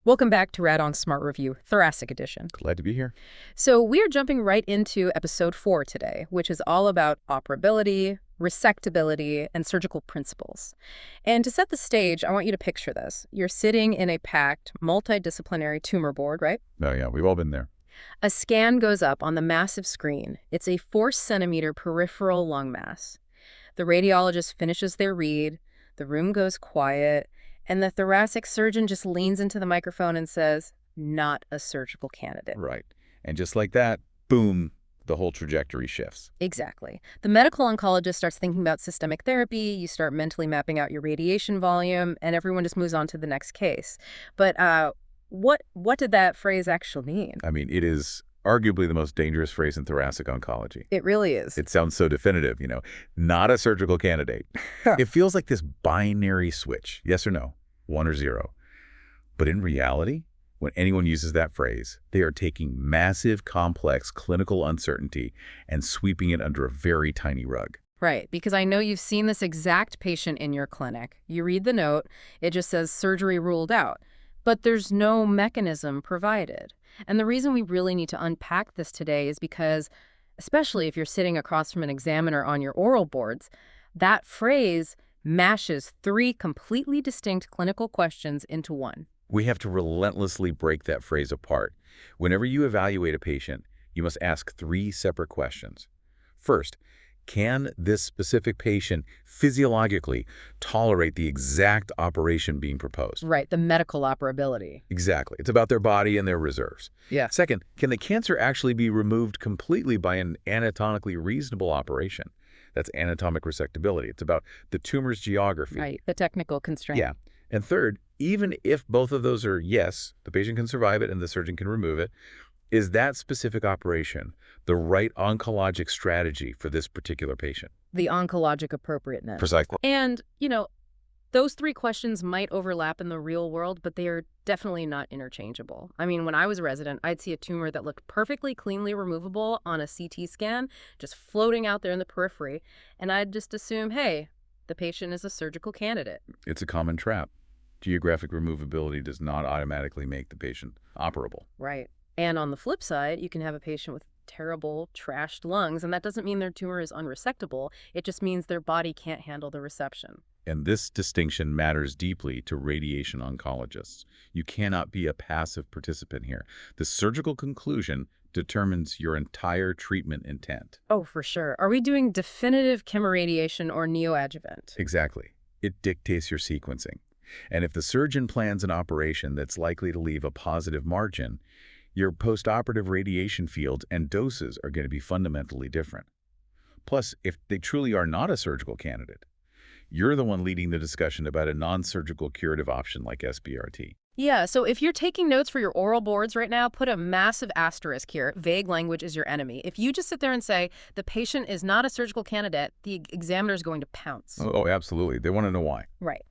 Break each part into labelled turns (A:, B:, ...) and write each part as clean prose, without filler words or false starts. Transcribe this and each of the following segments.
A: Welcome back to Rad on Smart Review, Thoracic Edition.
B: Glad to be here.
A: So we are jumping right into episode 4 today, which is all about operability, resectability, and surgical principles. And to set the stage, I want you to picture this. You're sitting in a packed, multidisciplinary tumor board, right?
B: Oh, yeah, we've all been there.
A: A scan goes up on the massive screen. It's a 4-centimeter peripheral lung mass. The radiologist finishes their read, the room goes quiet, and the thoracic surgeon just leans into the microphone and says, "Not a surgical candidate."
B: Right. And just like that, boom, the whole trajectory shifts.
A: Exactly. The medical oncologist starts thinking about systemic therapy, you start mentally mapping out your radiation volume, and everyone just moves on to the next case. But what did that phrase actually mean?
B: I mean, it is arguably the most dangerous phrase in thoracic oncology.
A: It really is.
B: It sounds so definitive, not a surgical candidate. It feels like this binary switch, yes or no, 1 or 0. But in reality, when anyone uses that phrase, they are taking massive, complex clinical uncertainty and sweeping it under a very tiny rug.
A: Right, because I know you've seen this exact patient in your clinic. You read the note, it just says surgery ruled out, but there's no mechanism provided. And the reason we really need to unpack this today is because, especially if you're sitting across from an examiner on your oral boards, that phrase mashes 3 completely distinct clinical questions into one.
B: We have to relentlessly break that phrase apart. Whenever you evaluate a patient, you must ask 3 separate questions. First, can this specific patient physiologically tolerate the exact operation being proposed?
A: Right, the medical operability.
B: Exactly. It's about their body and their reserves.
A: Yeah.
B: Second, can the cancer actually be removed completely by an anatomically reasonable operation? That's anatomic resectability. It's about the tumor's geography.
A: Right, the technical constraint.
B: Yeah. And third, even if both of those are yes, the patient can survive it and the surgeon can remove it, is that specific operation the right oncologic strategy for this particular patient?
A: The oncologic appropriateness.
B: Precisely.
A: And, those 3 questions might overlap in the real world, but they are definitely not interchangeable. I mean, when I was a resident, I'd see a tumor that looked perfectly cleanly removable on a CT scan, just floating out there in the periphery, and I'd just assume, hey, the patient is a surgical candidate.
B: It's a common trap. Geographic removability does not automatically make the patient operable.
A: Right. And on the flip side, you can have a patient with terrible, trashed lungs, and that doesn't mean their tumor is unresectable. It just means their body can't handle the reception.
B: And this distinction matters deeply to radiation oncologists. You cannot be a passive participant here. The surgical conclusion determines your entire treatment intent.
A: Oh, for sure. Are we doing definitive chemoradiation or neoadjuvant?
B: Exactly. It dictates your sequencing. And if the surgeon plans an operation that's likely to leave a positive margin, your postoperative radiation fields and doses are going to be fundamentally different. Plus, if they truly are not a surgical candidate, you're the one leading the discussion about a non-surgical curative option like SBRT.
A: Yeah, so if you're taking notes for your oral boards right now, put a massive asterisk here. Vague language is your enemy. If you just sit there and say, the patient is not a surgical candidate, the examiner is going to pounce.
B: Oh, absolutely. They want to know why.
A: Right.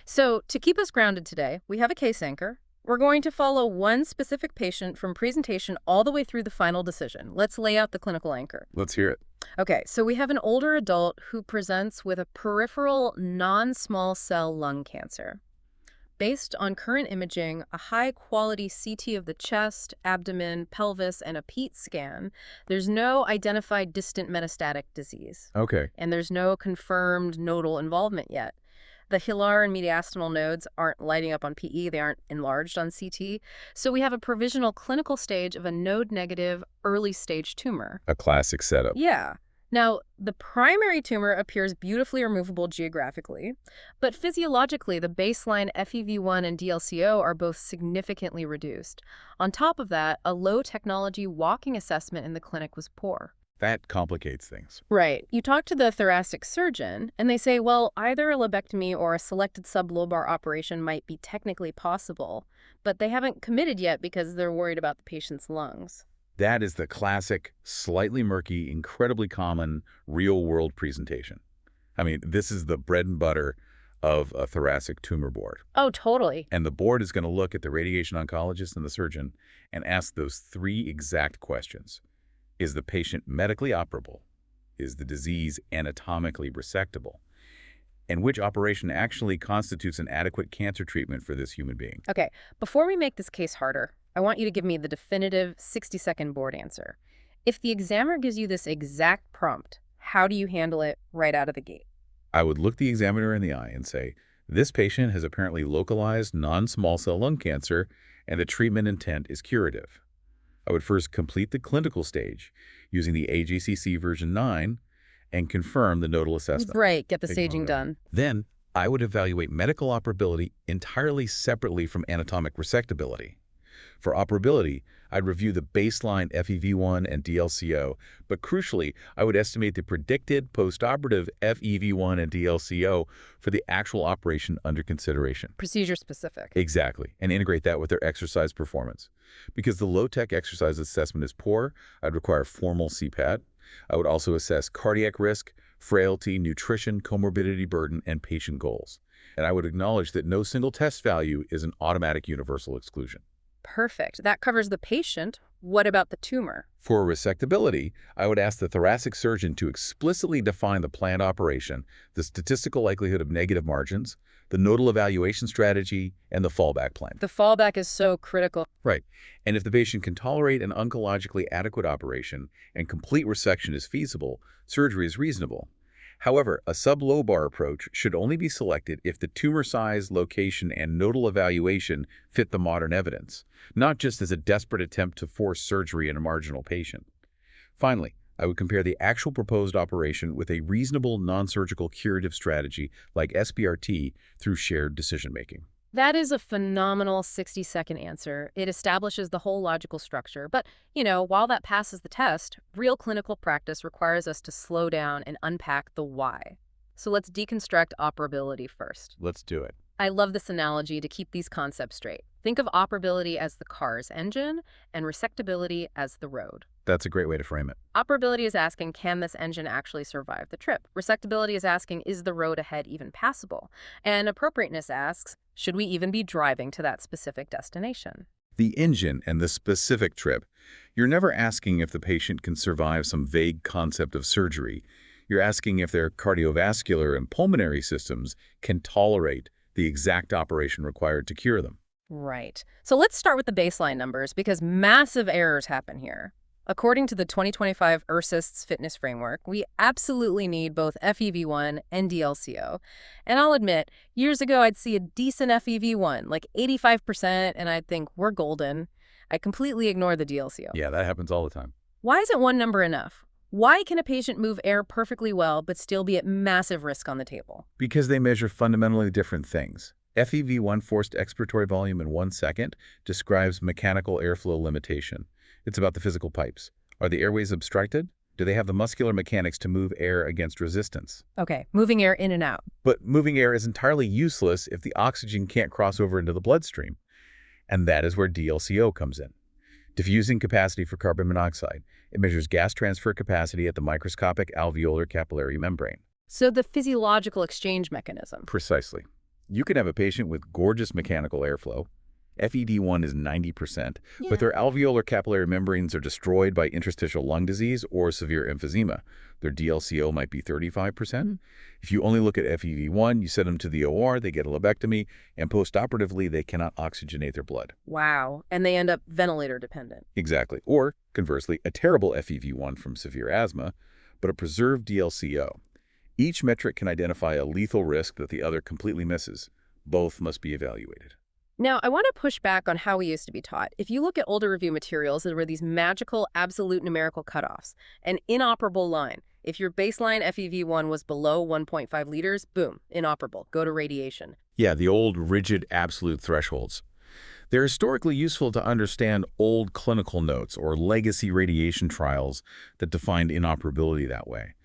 A: So to keep us grounded today, we have a case anchor. We're going to follow one specific patient from presentation all the way through the final decision. Let's lay out the clinical anchor.
B: Let's hear it.
A: Okay, so we have an older adult who presents with a peripheral non-small cell lung cancer. Based on current imaging, a high-quality CT of the chest, abdomen, pelvis, and a PET scan, there's no identified distant metastatic disease.
B: Okay.
A: And there's no confirmed nodal involvement yet. The hilar and mediastinal nodes aren't lighting up on PE, they aren't enlarged on CT. So we have a provisional clinical stage of a node-negative early-stage tumor.
B: A classic setup.
A: Yeah. Now, the primary tumor appears beautifully removable geographically, but physiologically, the baseline FEV1 and DLCO are both significantly reduced. On top of that, a low-technology walking assessment in the clinic was poor.
B: That complicates things.
A: Right. You talk to the thoracic surgeon, and they say, well, either a lobectomy or a selected sublobar operation might be technically possible, but they haven't committed yet because they're worried about the patient's lungs.
B: That is the classic, slightly murky, incredibly common real-world presentation. I mean, this is the bread and butter of a thoracic tumor board.
A: Oh, totally.
B: And the board is going to look at the radiation oncologist and the surgeon and ask those 3 exact questions. Is the patient medically operable? Is the disease anatomically resectable? and which operation actually constitutes an adequate cancer treatment for this human being.
A: Okay, before we make this case harder, I want you to give me the definitive 60-second board answer. If the examiner gives you this exact prompt, how do you handle it right out of the gate?
B: I would look the examiner in the eye and say, this patient has apparently localized non-small cell lung cancer, and the treatment intent is curative. I would first complete the clinical stage using the AJCC version 9 and confirm the nodal assessment.
A: Right, get the staging done.
B: Then, I would evaluate medical operability entirely separately from anatomic resectability. For operability, I'd review the baseline FEV1 and DLCO, but crucially, I would estimate the predicted postoperative FEV1 and DLCO for the actual operation under consideration.
A: Procedure specific.
B: Exactly, and integrate that with their exercise performance. Because the low-tech exercise assessment is poor, I'd require formal CPAT. I would also assess cardiac risk, frailty, nutrition, comorbidity burden, and patient goals. And I would acknowledge that no single test value is an automatic universal exclusion.
A: Perfect. That covers the patient. What about the tumor?
B: For resectability, I would ask the thoracic surgeon to explicitly define the planned operation, the statistical likelihood of negative margins, the nodal evaluation strategy, and the fallback plan.
A: The fallback is so critical.
B: Right. And if the patient can tolerate an oncologically adequate operation and complete resection is feasible, surgery is reasonable. However, a sub-lobar approach should only be selected if the tumor size, location, and nodal evaluation fit the modern evidence, not just as a desperate attempt to force surgery in a marginal patient. Finally, I would compare the actual proposed operation with a reasonable non-surgical curative strategy like SBRT through shared decision-making.
A: That is a phenomenal 60-second answer. It establishes the whole logical structure. But, while that passes the test, real clinical practice requires us to slow down and unpack the why. So let's deconstruct operability first.
B: Let's do it.
A: I love this analogy to keep these concepts straight. Think of operability as the car's engine and resectability as the road.
B: That's a great way to frame it.
A: Operability is asking, can this engine actually survive the trip? Resectability is asking, is the road ahead even passable? And appropriateness asks, should we even be driving to that specific destination?
B: The engine and the specific trip. You're never asking if the patient can survive some vague concept of surgery. You're asking if their cardiovascular and pulmonary systems can tolerate the exact operation required to cure them.
A: Right. So let's start with the baseline numbers because massive errors happen here. According to the 2025 ERCIST's fitness framework, we absolutely need both FEV1 and DLCO. And I'll admit, years ago I'd see a decent FEV1, like 85%, and I'd think, we're golden. I completely ignore the DLCO.
B: Yeah, that happens all the time.
A: Why isn't one number enough? Why can a patient move air perfectly well but still be at massive risk on the table?
B: Because they measure fundamentally different things. FEV1, forced expiratory volume in 1 second, describes mechanical airflow limitation. It's about the physical pipes. Are the airways obstructed? Do they have the muscular mechanics to move air against resistance?
A: Okay, moving air in and out.
B: But moving air is entirely useless if the oxygen can't cross over into the bloodstream. And that is where DLCO comes in. Diffusing capacity for carbon monoxide. It measures gas transfer capacity at the microscopic alveolar capillary membrane.
A: So the physiological exchange mechanism.
B: Precisely. You can have a patient with gorgeous mechanical airflow. FED1 is 90%, but their alveolar capillary membranes are destroyed by interstitial lung disease or severe emphysema. Their DLCO might be 35%. If you only look at FEV1, you send them to the OR, they get a lobectomy, and postoperatively, they cannot oxygenate their blood.
A: Wow. And they end up ventilator dependent.
B: Exactly. Or, conversely, a terrible FEV1 from severe asthma, but a preserved DLCO. Each metric can identify a lethal risk that the other completely misses. Both must be evaluated.
A: Now, I want to push back on how we used to be taught. If you look at older review materials, there were these magical absolute numerical cutoffs, an inoperable line. If your baseline FEV1 was below 1.5 liters, boom, inoperable, go to radiation.
B: Yeah, the old rigid absolute thresholds. They're historically useful to understand old clinical notes or legacy radiation trials that defined inoperability that way.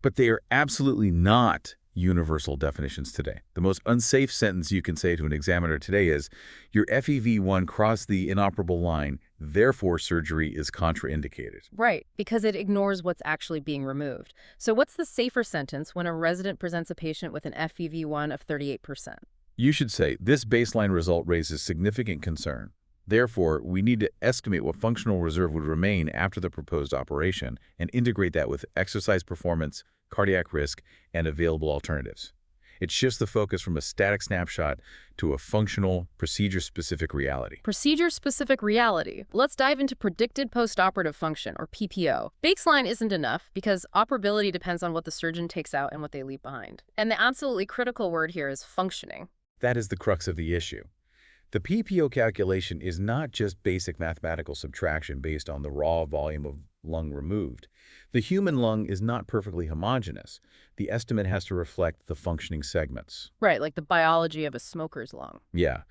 B: But they are absolutely not universal definitions today. The most unsafe sentence you can say to an examiner today is, your FEV1 crossed the inoperable line, therefore surgery is contraindicated.
A: Right, because it ignores what's actually being removed. So what's the safer sentence when a resident presents a patient with an FEV1 of 38%?
B: You should say, this baseline result raises significant concern. Therefore, we need to estimate what functional reserve would remain after the proposed operation and integrate that with exercise performance, cardiac risk, and available alternatives. It shifts the focus from a static snapshot to a functional, procedure-specific reality.
A: Procedure-specific reality. Let's dive into predicted postoperative function, or PPO. Baseline isn't enough because operability depends on what the surgeon takes out and what they leave behind. And the absolutely critical word here is functioning.
B: That is the crux of the issue. The PPO calculation is not just basic mathematical subtraction based on the raw volume of lung removed. The human lung is not perfectly homogeneous. The estimate has to reflect the functioning segments.
A: Right, like the biology of a smoker's lung.
B: Yeah.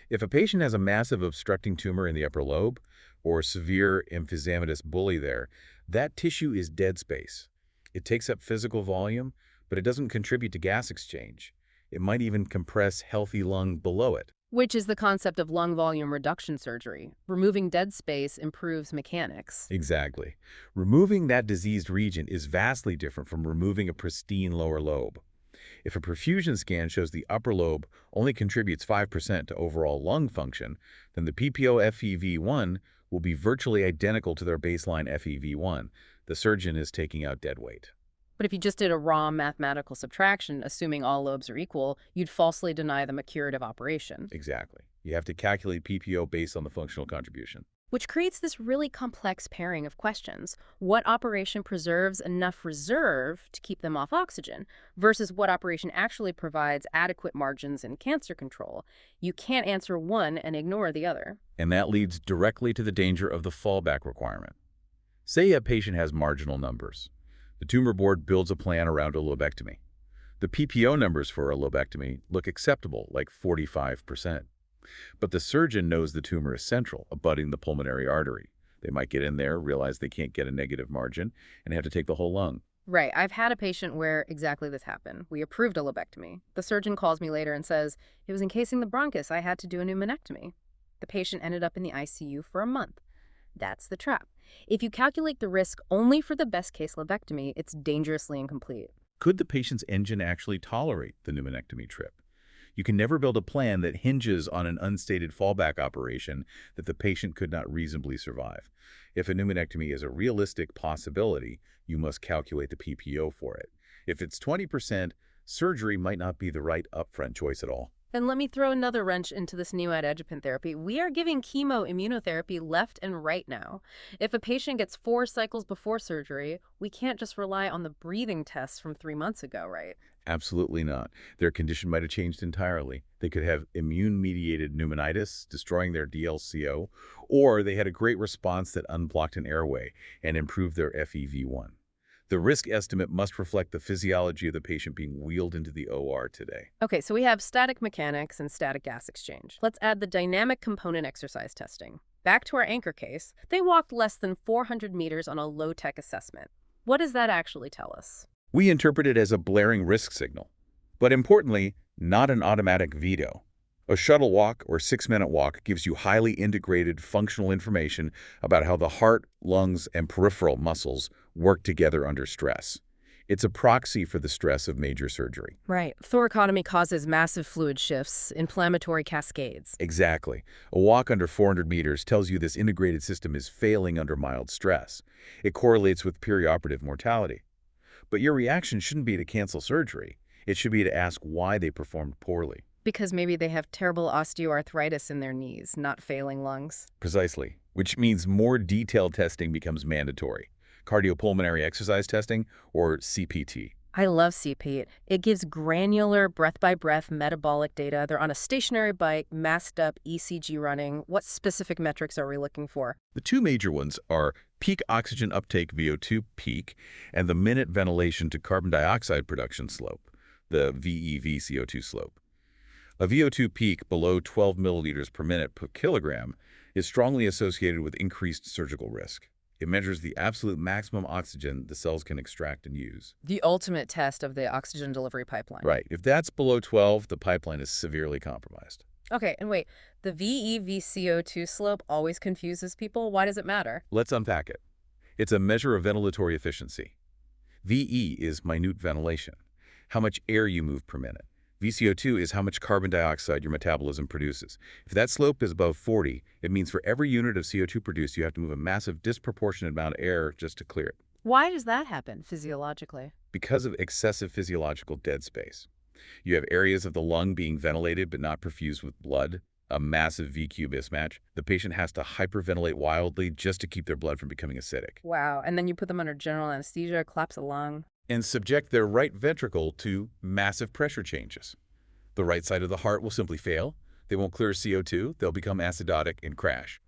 B: If a patient has a massive obstructing tumor in the upper lobe or severe emphysematous bully there, that tissue is dead space. It takes up physical volume, but it doesn't contribute to gas exchange. It might even compress healthy lung below it.
A: Which is the concept of lung volume reduction surgery. Removing dead space improves mechanics.
B: Exactly. Removing that diseased region is vastly different from removing a pristine lower lobe. If a perfusion scan shows the upper lobe only contributes 5% to overall lung function, then the PPO FEV1 will be virtually identical to their baseline FEV1. The surgeon is taking out dead weight.
A: But if you just did a raw mathematical subtraction, assuming all lobes are equal, you'd falsely deny them a curative operation.
B: Exactly. You have to calculate PPO based on the functional contribution.
A: Which creates this really complex pairing of questions. What operation preserves enough reserve to keep them off oxygen versus what operation actually provides adequate margins in cancer control? You can't answer one and ignore the other.
B: And that leads directly to the danger of the fallback requirement. Say a patient has marginal numbers. The tumor board builds a plan around a lobectomy. The PPO numbers for a lobectomy look acceptable, like 45%. But the surgeon knows the tumor is central, abutting the pulmonary artery. They might get in there, realize they can't get a negative margin, and have to take the whole lung.
A: Right. I've had a patient where exactly this happened. We approved a lobectomy. The surgeon calls me later and says, it was encasing the bronchus. I had to do a pneumonectomy. The patient ended up in the ICU for a month. That's the trap. If you calculate the risk only for the best-case lobectomy, it's dangerously incomplete.
B: Could the patient's engine actually tolerate the pneumonectomy trip? You can never build a plan that hinges on an unstated fallback operation that the patient could not reasonably survive. If a pneumonectomy is a realistic possibility, you must calculate the PPO for it. If it's 20%, surgery might not be the right upfront choice at all.
A: And let me throw another wrench into this neoadjuvant therapy. We are giving chemoimmunotherapy left and right now. If a patient gets 4 cycles before surgery, we can't just rely on the breathing tests from 3 months ago, right?
B: Absolutely not. Their condition might have changed entirely. They could have immune-mediated pneumonitis, destroying their DLCO, or they had a great response that unblocked an airway and improved their FEV1. The risk estimate must reflect the physiology of the patient being wheeled into the OR today.
A: Okay, so we have static mechanics and static gas exchange. Let's add the dynamic component exercise testing. Back to our anchor case, they walked less than 400 meters on a low-tech assessment. What does that actually tell us?
B: We interpret it as a blaring risk signal, but importantly, not an automatic veto. A shuttle walk or 6-minute walk gives you highly integrated functional information about how the heart, lungs, and peripheral muscles work together under stress. It's a proxy for the stress of major surgery.
A: Right. Thoracotomy causes massive fluid shifts, inflammatory cascades.
B: Exactly. A walk under 400 meters tells you this integrated system is failing under mild stress. It correlates with perioperative mortality. But your reaction shouldn't be to cancel surgery. It should be to ask why they performed poorly.
A: Because maybe they have terrible osteoarthritis in their knees, not failing lungs.
B: Precisely, which means more detailed testing becomes mandatory. Cardiopulmonary exercise testing, or CPT.
A: I love CPT. It gives granular, breath-by-breath metabolic data. They're on a stationary bike, masked up, ECG running. What specific metrics are we looking for?
B: The two major ones are peak oxygen uptake VO2 peak and the minute ventilation to carbon dioxide production slope, the VEV-CO2 slope. A VO2 peak below 12 milliliters per minute per kilogram is strongly associated with increased surgical risk. It measures the absolute maximum oxygen the cells can extract and use.
A: The ultimate test of the oxygen delivery pipeline.
B: Right. If that's below 12, the pipeline is severely compromised.
A: Okay, and wait, the VEV-CO2 slope always confuses people. Why does it matter?
B: Let's unpack it. It's a measure of ventilatory efficiency. VE is minute ventilation, how much air you move per minute. VCO2 is how much carbon dioxide your metabolism produces. If that slope is above 40, it means for every unit of CO2 produced, you have to move a massive disproportionate amount of air just to clear it.
A: Why does that happen physiologically?
B: Because of excessive physiological dead space. You have areas of the lung being ventilated but not perfused with blood, a massive VQ mismatch. The patient has to hyperventilate wildly just to keep their blood from becoming acidic.
A: Wow, and then you put them under general anesthesia, collapse a lung.
B: And subject their right ventricle to massive pressure changes. The right side of the heart will simply fail. They won't clear CO2, they'll become acidotic and crash.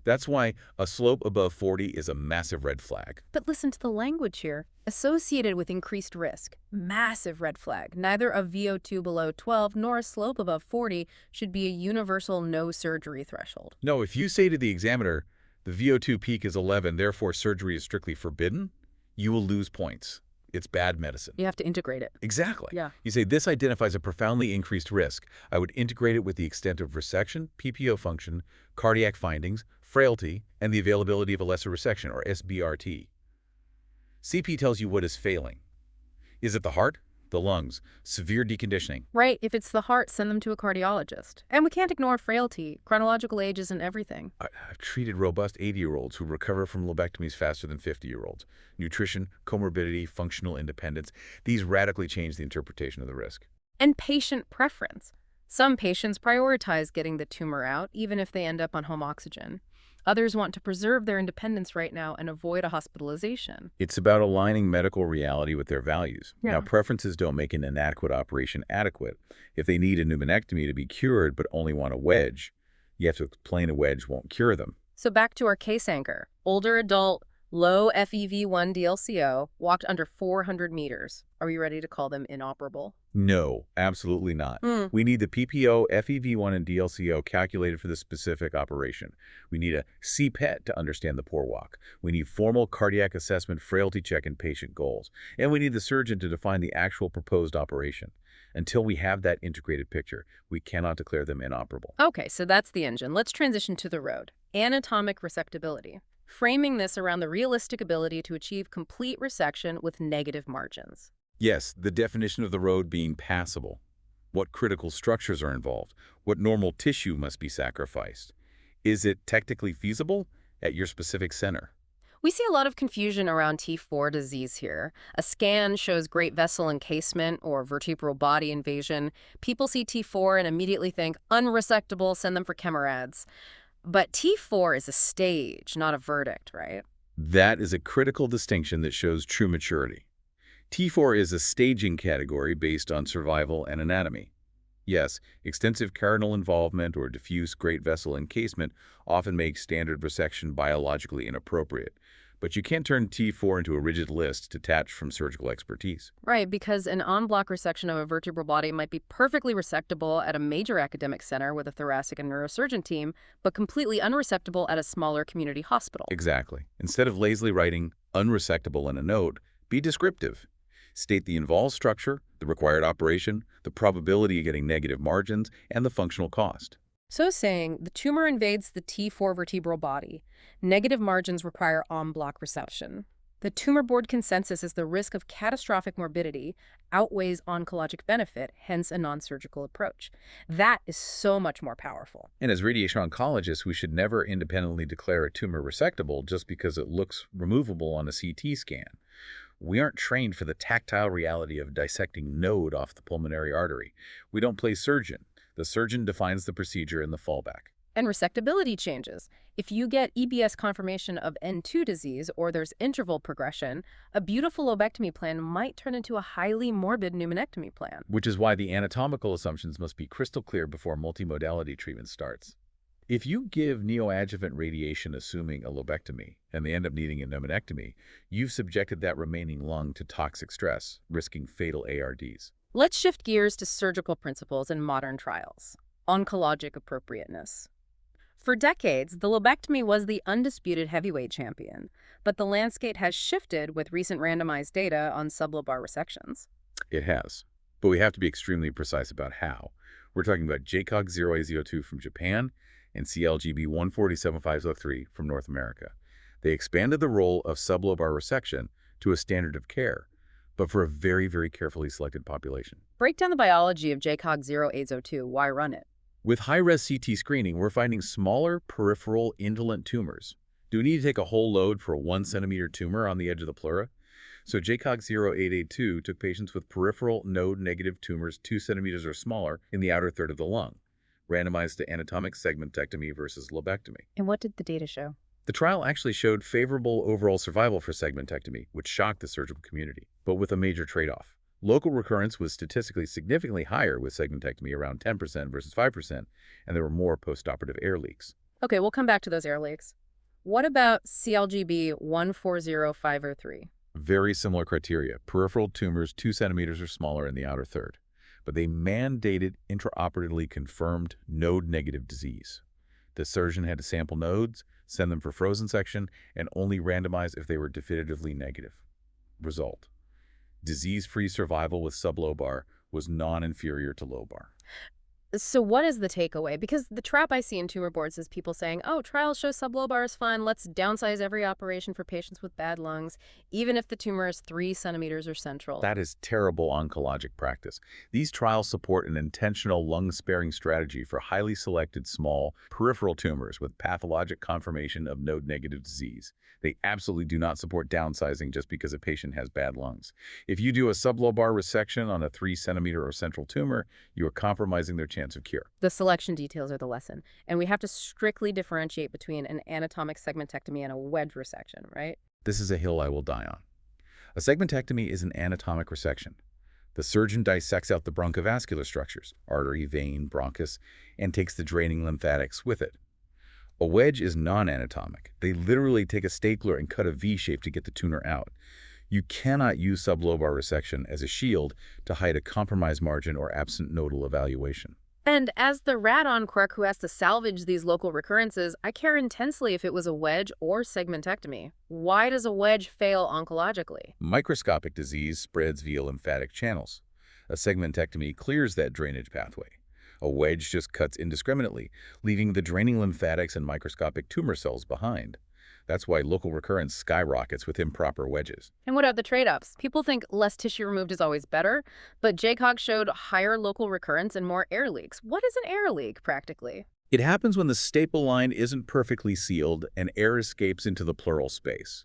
B: That's why a slope above 40 is a massive red flag.
A: But listen to the language here. Associated with increased risk. Massive red flag. Neither a VO2 below 12 nor a slope above 40 should be a universal no surgery threshold.
B: No, if you say to the examiner, the VO2 peak is 11, therefore surgery is strictly forbidden, you will lose points. It's bad medicine.
A: You have to integrate it.
B: Exactly.
A: Yeah.
B: You say, this identifies a profoundly increased risk. I would integrate it with the extent of resection, PPO function, cardiac findings, frailty, and the availability of a lesser resection, or SBRT. CP tells you what is failing. Is it the heart? The lungs? Severe deconditioning?
A: Right. If it's the heart, send them to a cardiologist. And we can't ignore frailty. Chronological age isn't everything.
B: I've treated robust 80-year-olds who recover from lobectomies faster than 50-year-olds. Nutrition, comorbidity, functional independence, these radically change the interpretation of the risk.
A: And patient preference. Some patients prioritize getting the tumor out, even if they end up on home oxygen. Others want to preserve their independence right now and avoid a hospitalization.
B: It's about aligning medical reality with their values.
A: Yeah.
B: Now, preferences don't make an inadequate operation adequate. If they need a pneumonectomy to be cured but only want a wedge, you have to explain a wedge won't cure them.
A: So back to our case anchor. Older adult, low FEV1 DLCO, walked under 400 meters. Are we ready to call them inoperable?
B: No, absolutely not. We need the PPO, FEV1, and DLCO calculated for the specific operation. We need a CPET to understand the poor walk. We need formal cardiac assessment, frailty check, and patient goals. And we need the surgeon to define the actual proposed operation. Until we have that integrated picture, we cannot declare them inoperable.
A: Okay, so that's the engine. Let's transition to the road. Anatomic resectability. Framing this around the realistic ability to achieve complete resection with negative margins.
B: Yes, the definition of the road being passable. What critical structures are involved? What normal tissue must be sacrificed? Is it technically feasible at your specific center?
A: We see a lot of confusion around T4 disease here. A scan shows great vessel encasement or vertebral body invasion. People see T4 and immediately think, unresectable, send them for chemorades. But T4 is a stage, not a verdict, right?
B: That is a critical distinction that shows true maturity. T4 is a staging category based on survival and anatomy. Yes, extensive carinal involvement or diffuse great vessel encasement often makes standard resection biologically inappropriate, but you can't turn T4 into a rigid list detached from surgical expertise.
A: Right, because an en-bloc resection of a vertebral body might be perfectly resectable at a major academic center with a thoracic and neurosurgeon team, but completely unresectable at a smaller community hospital.
B: Exactly. Instead of lazily writing unresectable in a note, be descriptive. State the involved structure, the required operation, the probability of getting negative margins, and the functional cost.
A: So saying, the tumor invades the T4 vertebral body. Negative margins require en-bloc resection. The tumor board consensus is the risk of catastrophic morbidity outweighs oncologic benefit, hence a non-surgical approach. That is so much more powerful.
B: And as radiation oncologists, we should never independently declare a tumor resectable just because it looks removable on a CT scan. We aren't trained for the tactile reality of dissecting node off the pulmonary artery. We don't play surgeon. The surgeon defines the procedure and the fallback.
A: And resectability changes. If you get EBS confirmation of N2 disease or there's interval progression, a beautiful lobectomy plan might turn into a highly morbid pneumonectomy plan.
B: Which is why the anatomical assumptions must be crystal clear before multimodality treatment starts. If you give neoadjuvant radiation assuming a lobectomy and they end up needing a pneumonectomy, you've subjected that remaining lung to toxic stress, risking fatal ARDs.
A: Let's shift gears to surgical principles in modern trials. Oncologic appropriateness. For decades, the lobectomy was the undisputed heavyweight champion, but the landscape has shifted with recent randomized data on sublobar resections.
B: It has, but we have to be extremely precise about how. We're talking about JCOG 0A02 from Japan and CLGB 147503 from North America. They expanded the role of sublobar resection to a standard of care, but for a very, very carefully selected population.
A: Break down the biology of JCOG 0802. Why run it?
B: With high-res CT screening, we're finding smaller peripheral indolent tumors. Do we need to take a whole load for a 1 centimeter tumor on the edge of the pleura? So JCOG 0882 took patients with peripheral node-negative tumors 2 centimeters or smaller in the outer third of the lung, randomized to anatomic segmentectomy versus lobectomy.
A: And what did the data show?
B: The trial actually showed favorable overall survival for segmentectomy, which shocked the surgical community, but with a major trade-off. Local recurrence was statistically significantly higher with segmentectomy, around 10% versus 5%, and there were more postoperative air leaks.
A: Okay, we'll come back to those air leaks. What about CLGB 140503?
B: Very similar criteria, peripheral tumors 2 centimeters or smaller in the outer third, but they mandated intraoperatively confirmed node-negative disease. The surgeon had to sample nodes, send them for frozen section, and only randomize if they were definitively negative. Result: disease-free survival with sublobar was non-inferior to lobar.
A: So what is the takeaway? Because the trap I see in tumor boards is people saying, oh, trials show sublobar is fine. Let's downsize every operation for patients with bad lungs, even if the tumor is 3 centimeters or central.
B: That is terrible oncologic practice. These trials support an intentional lung-sparing strategy for highly selected small peripheral tumors with pathologic confirmation of node-negative disease. They absolutely do not support downsizing just because a patient has bad lungs. If you do a sublobar resection on a 3 centimeter or central tumor, you are compromising their chance of cure.
A: The selection details are the lesson. And we have to strictly differentiate between an anatomic segmentectomy and a wedge resection, right?
B: This is a hill I will die on. A segmentectomy is an anatomic resection. The surgeon dissects out the bronchovascular structures, artery, vein, bronchus, and takes the draining lymphatics with it. A wedge is non-anatomic. They literally take a stapler and cut a V shape to get the tumor out. You cannot use sublobar resection as a shield to hide a compromised margin or absent nodal evaluation.
A: And as the rat on Quirk who has to salvage these local recurrences, I care intensely if it was a wedge or segmentectomy. Why does a wedge fail oncologically?
B: Microscopic disease spreads via lymphatic channels. A segmentectomy clears that drainage pathway. A wedge just cuts indiscriminately, leaving the draining lymphatics and microscopic tumor cells behind. That's why local recurrence skyrockets with improper wedges.
A: And what are the trade-offs? People think less tissue removed is always better, but JCOG showed higher local recurrence and more air leaks. What is an air leak, practically?
B: It happens when the staple line isn't perfectly sealed and air escapes into the pleural space.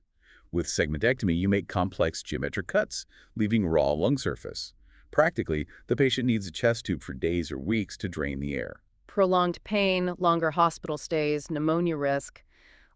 B: With segmentectomy, you make complex geometric cuts, leaving raw lung surface. Practically, the patient needs a chest tube for days or weeks to drain the air.
A: Prolonged pain, longer hospital stays, pneumonia risk.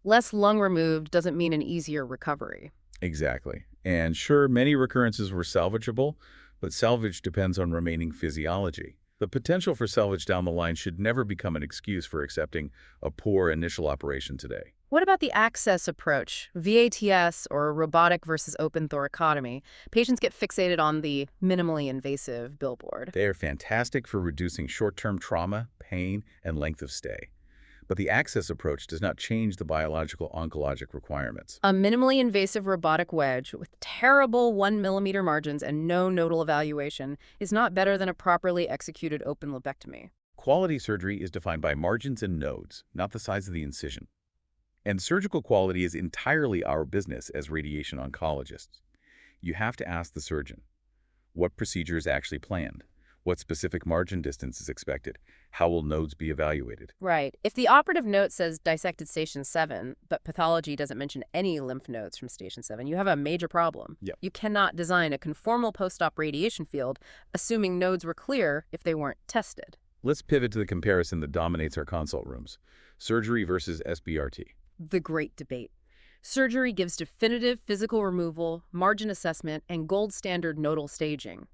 A: Less lung removed doesn't mean an easier recovery.
B: Exactly. And sure, many recurrences were salvageable, but salvage depends on remaining physiology. The potential for salvage down the line should never become an excuse for accepting a poor initial operation today.
A: What about the access approach, VATS or robotic versus open thoracotomy? Patients get fixated on the minimally invasive billboard.
B: They are fantastic for reducing short-term trauma, pain, and length of stay. But the access approach does not change the biological oncologic requirements.
A: A minimally invasive robotic wedge with terrible 1 millimeter margins and no nodal evaluation is not better than a properly executed open lobectomy.
B: Quality surgery is defined by margins and nodes, not the size of the incision. And surgical quality is entirely our business as radiation oncologists. You have to ask the surgeon, what procedure is actually planned? What specific margin distance is expected? How will nodes be evaluated?
A: Right. If the operative note says dissected station 7, but pathology doesn't mention any lymph nodes from station 7, you have a major problem.
B: Yep.
A: You cannot design a conformal post-op radiation field assuming nodes were clear if they weren't tested.
B: Let's pivot to the comparison that dominates our consult rooms. Surgery versus SBRT.
A: The great debate. Surgery gives definitive physical removal, margin assessment, and gold standard nodal staging.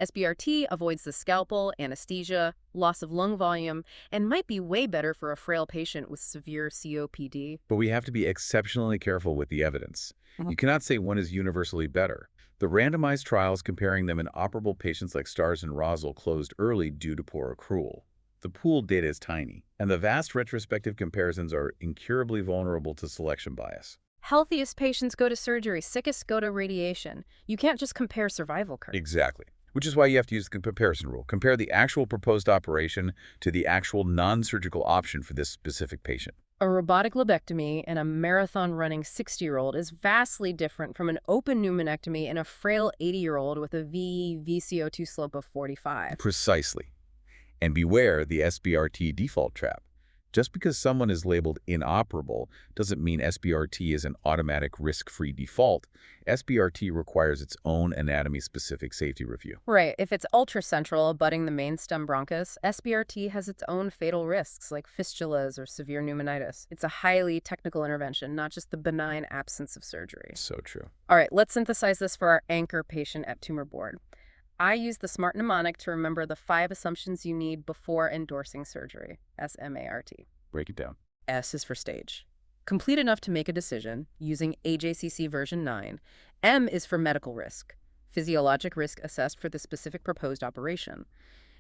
A: SBRT avoids the scalpel, anesthesia, loss of lung volume, and might be way better for a frail patient with severe COPD.
B: But we have to be exceptionally careful with the evidence. You cannot say one is universally better. The randomized trials comparing them in operable patients like Stars and Rosal closed early due to poor accrual. The pooled data is tiny, and the vast retrospective comparisons are incurably vulnerable to selection bias.
A: Healthiest patients go to surgery, sickest go to radiation. You can't just compare survival curves.
B: Exactly. Which is why you have to use the comparison rule. Compare the actual proposed operation to the actual non-surgical option for this specific patient.
A: A robotic lobectomy in a marathon-running 60-year-old is vastly different from an open pneumonectomy in a frail 80-year-old with a VCO2 slope of 45.
B: Precisely. And beware the SBRT default trap. Just because someone is labeled inoperable doesn't mean SBRT is an automatic risk-free default. SBRT requires its own anatomy-specific safety review.
A: Right. If it's ultracentral abutting the main stem bronchus, SBRT has its own fatal risks like fistulas or severe pneumonitis. It's a highly technical intervention, not just the benign absence of surgery.
B: So true.
A: All right, let's synthesize this for our anchor patient at Tumor Board. I use the SMART mnemonic to remember the 5 assumptions you need before endorsing surgery. SMART.
B: Break it down.
A: S is for stage. Complete enough to make a decision using AJCC version 9. M is for medical risk. Physiologic risk assessed for the specific proposed operation.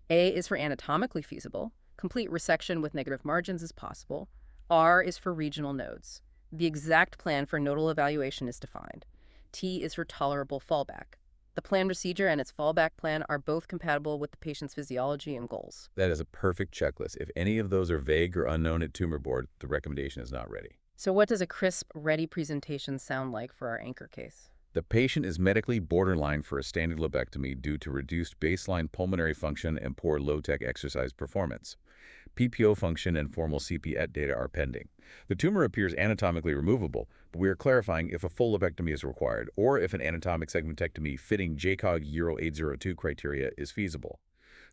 A: A is for anatomically feasible. Complete resection with negative margins is possible. R is for regional nodes. The exact plan for nodal evaluation is defined. T is for tolerable fallback. The planned procedure and its fallback plan are both compatible with the patient's physiology and goals.
B: That is a perfect checklist. If any of those are vague or unknown at Tumor Board, the recommendation is not ready.
A: So what does a crisp, ready presentation sound like for our anchor case?
B: The patient is medically borderline for a standard lobectomy due to reduced baseline pulmonary function and poor low-tech exercise performance. PPO function and formal CPET data are pending. The tumor appears anatomically removable, but we are clarifying if a full lobectomy is required or if an anatomic segmentectomy fitting JCOG Euro 802 criteria is feasible.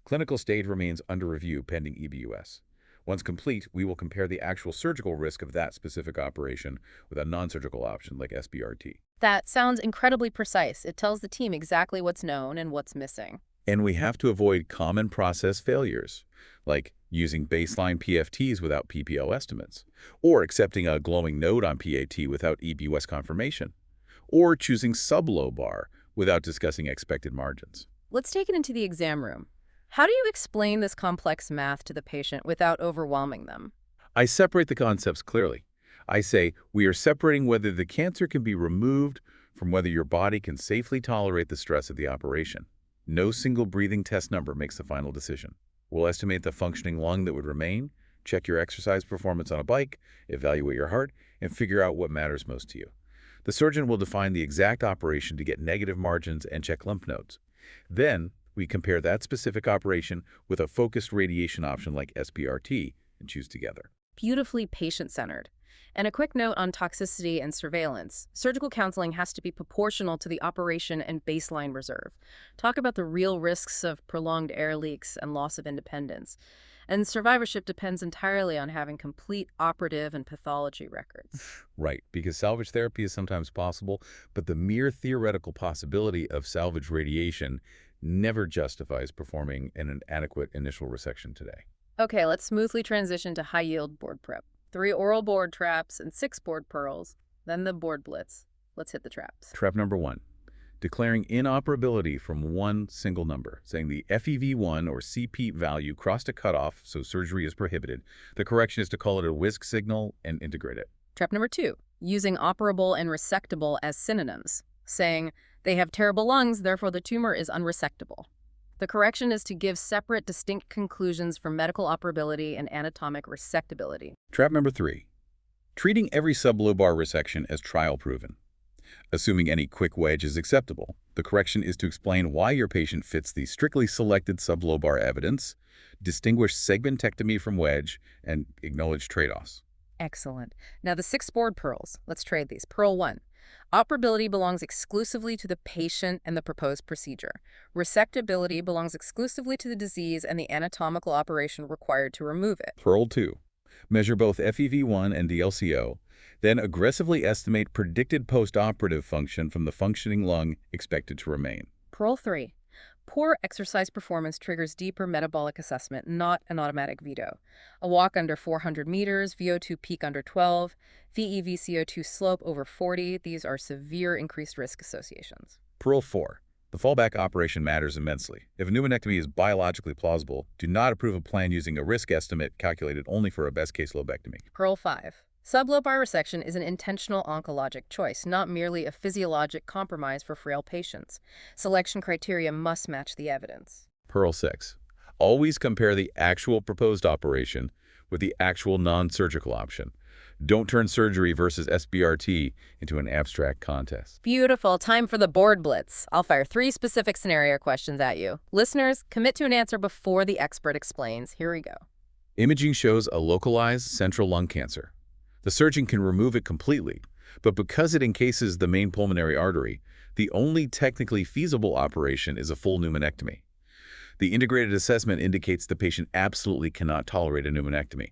B: Clinical stage remains under review pending EBUS. Once complete, we will compare the actual surgical risk of that specific operation with a non-surgical option like SBRT.
A: That sounds incredibly precise. It tells the team exactly what's known and what's missing.
B: And we have to avoid common process failures, like using baseline PFTs without PPO estimates, or accepting a glowing node on PAT without EBUS confirmation, or choosing sublobar without discussing expected margins.
A: Let's take it into the exam room. How do you explain this complex math to the patient without overwhelming them?
B: I separate the concepts clearly. I say we are separating whether the cancer can be removed from whether your body can safely tolerate the stress of the operation. No single breathing test number makes the final decision. We'll estimate the functioning lung that would remain, check your exercise performance on a bike, evaluate your heart, and figure out what matters most to you. The surgeon will define the exact operation to get negative margins and check lymph nodes. Then, we compare that specific operation with a focused radiation option like SBRT and choose together.
A: Beautifully patient-centered. And a quick note on toxicity and surveillance. Surgical counseling has to be proportional to the operation and baseline reserve. Talk about the real risks of prolonged air leaks and loss of independence. And survivorship depends entirely on having complete operative and pathology records.
B: Right, because salvage therapy is sometimes possible, but the mere theoretical possibility of salvage radiation never justifies performing an adequate initial resection today.
A: Okay, let's smoothly transition to high-yield board prep. 3 oral board traps and 6 board pearls, then the board blitz. Let's hit the traps.
B: Trap number 1, declaring inoperability from one single number, saying the FEV1 or CP value crossed a cutoff, so surgery is prohibited. The correction is to call it a WISC signal and integrate it.
A: Trap number 2, using operable and resectable as synonyms, saying they have terrible lungs, therefore the tumor is unresectable. The correction is to give separate, distinct conclusions for medical operability and anatomic resectability.
B: Trap number 3, treating every sublobar resection as trial proven. Assuming any quick wedge is acceptable, the correction is to explain why your patient fits the strictly selected sublobar evidence, distinguish segmentectomy from wedge, and acknowledge trade-offs.
A: Excellent. Now the 6 board pearls. Let's trade these. Pearl 1. Operability belongs exclusively to the patient and the proposed procedure. Resectability belongs exclusively to the disease and the anatomical operation required to remove it.
B: Pearl 2. Measure both FEV1 and DLCO, then aggressively estimate predicted postoperative function from the functioning lung expected to remain.
A: Pearl 3. Poor exercise performance triggers deeper metabolic assessment, not an automatic veto. A walk under 400 meters, VO2 peak under 12, VEV-CO2 slope over 40, these are severe increased risk associations.
B: Pearl 4. The fallback operation matters immensely. If a pneumonectomy is biologically plausible, do not approve a plan using a risk estimate calculated only for a best-case lobectomy.
A: Pearl 5. Sublobar resection is an intentional oncologic choice, not merely a physiologic compromise for frail patients. Selection criteria must match the evidence.
B: Pearl 6. Always compare the actual proposed operation with the actual non-surgical option. Don't turn surgery versus SBRT into an abstract contest.
A: Beautiful. Time for the board blitz. I'll fire 3 specific scenario questions at you. Listeners, commit to an answer before the expert explains. Here we go.
B: Imaging shows a localized central lung cancer. The surgeon can remove it completely, but because it encases the main pulmonary artery, the only technically feasible operation is a full pneumonectomy. The integrated assessment indicates the patient absolutely cannot tolerate a pneumonectomy.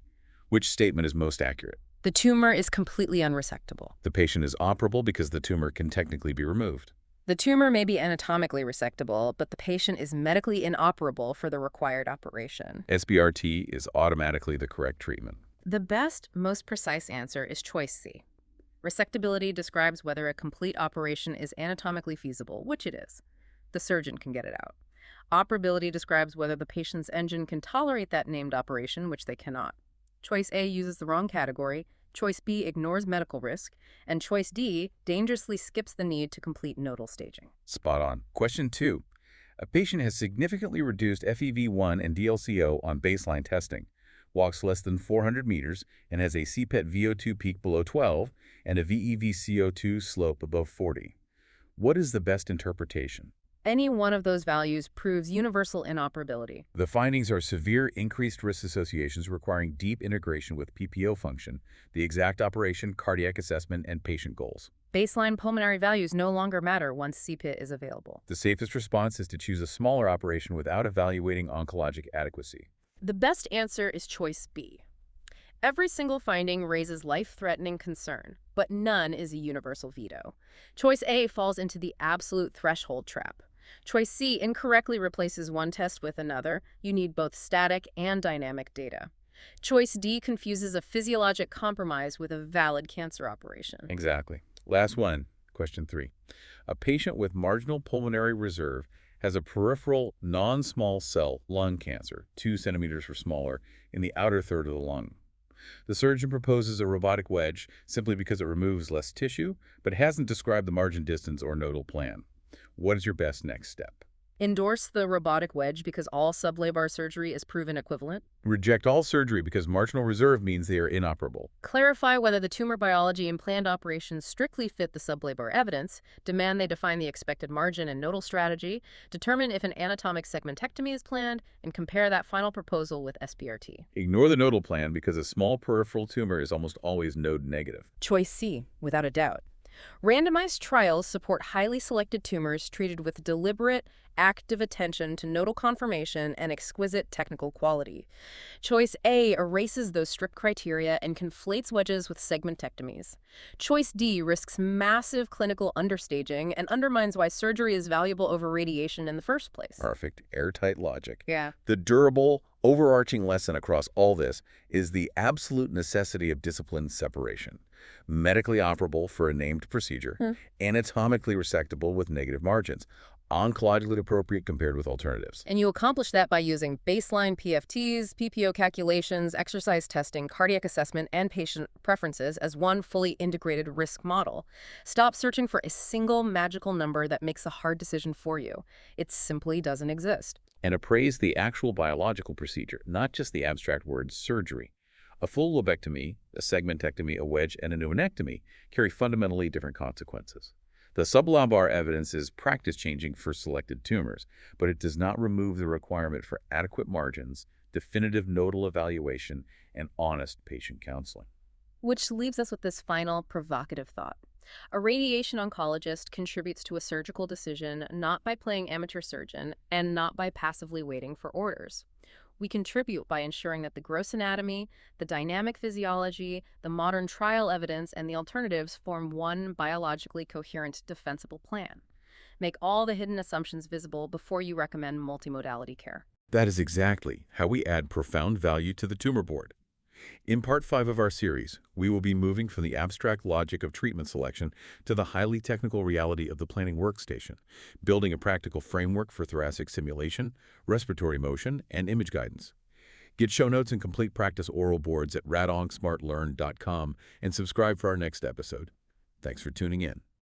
B: Which statement is most accurate?
A: The tumor is completely unresectable.
B: The patient is operable because the tumor can technically be removed.
A: The tumor may be anatomically resectable, but the patient is medically inoperable for the required operation.
B: SBRT is automatically the correct treatment.
A: The best, most precise answer is choice C. Resectability describes whether a complete operation is anatomically feasible, which it is. The surgeon can get it out. Operability describes whether the patient's engine can tolerate that named operation, which they cannot. Choice A uses the wrong category, choice B ignores medical risk, and choice D dangerously skips the need to complete nodal staging.
B: Spot on. Question 2. A patient has significantly reduced FEV1 and DLCO on baseline testing, walks less than 400 meters, and has a CPET VO2 peak below 12 and a VEV-CO2 slope above 40. What is the best interpretation?
A: Any one of those values proves universal inoperability.
B: The findings are severe increased risk associations requiring deep integration with PPO function, the exact operation, cardiac assessment, and patient goals.
A: Baseline pulmonary values no longer matter once CPIT is available.
B: The safest response is to choose a smaller operation without evaluating oncologic adequacy.
A: The best answer is choice B. Every single finding raises life-threatening concern, but none is a universal veto. Choice A falls into the absolute threshold trap. Choice C incorrectly replaces one test with another. You need both static and dynamic data. Choice D confuses a physiologic compromise with a valid cancer operation.
B: Exactly. Last one, question 3. A patient with marginal pulmonary reserve has a peripheral non-small cell lung cancer, 2 centimeters or smaller, in the outer third of the lung. The surgeon proposes a robotic wedge simply because it removes less tissue, but hasn't described the margin distance or nodal plan. What is your best next step?
A: Endorse the robotic wedge because all sublabar surgery is proven equivalent.
B: Reject all surgery because marginal reserve means they are inoperable.
A: Clarify whether the tumor biology and planned operations strictly fit the sublabar evidence. Demand they define the expected margin and nodal strategy. Determine if an anatomic segmentectomy is planned, and compare that final proposal with SBRT.
B: Ignore the nodal plan because a small peripheral tumor is almost always node negative.
A: Choice C, without a doubt. Randomized trials support highly selected tumors treated with deliberate, active attention to nodal conformation and exquisite technical quality. Choice A erases those strict criteria and conflates wedges with segmentectomies. Choice D risks massive clinical understaging and undermines why surgery is valuable over radiation in the first place.
B: Perfect, airtight logic.
A: Yeah.
B: The durable, overarching lesson across all this is the absolute necessity of discipline separation. Medically operable for a named procedure, anatomically resectable with negative margins, oncologically appropriate compared with alternatives.
A: And you accomplish that by using baseline PFTs, PPO calculations, exercise testing, cardiac assessment, and patient preferences as one fully integrated risk model. Stop searching for a single magical number that makes a hard decision for you. It simply doesn't exist.
B: And appraise the actual biological procedure, not just the abstract word surgery. A full lobectomy, a segmentectomy, a wedge, and a pneumonectomy carry fundamentally different consequences. The sublumbar evidence is practice-changing for selected tumors, but it does not remove the requirement for adequate margins, definitive nodal evaluation, and honest patient counseling.
A: Which leaves us with this final provocative thought. A radiation oncologist contributes to a surgical decision not by playing amateur surgeon and not by passively waiting for orders. We contribute by ensuring that the gross anatomy, the dynamic physiology, the modern trial evidence, and the alternatives form one biologically coherent, defensible plan. Make all the hidden assumptions visible before you recommend multimodality care.
B: That is exactly how we add profound value to the tumor board. In Part 5 of our series, we will be moving from the abstract logic of treatment selection to the highly technical reality of the planning workstation, building a practical framework for thoracic simulation, respiratory motion, and image guidance. Get show notes and complete practice oral boards at radoncsmartlearn.com and subscribe for our next episode. Thanks for tuning in.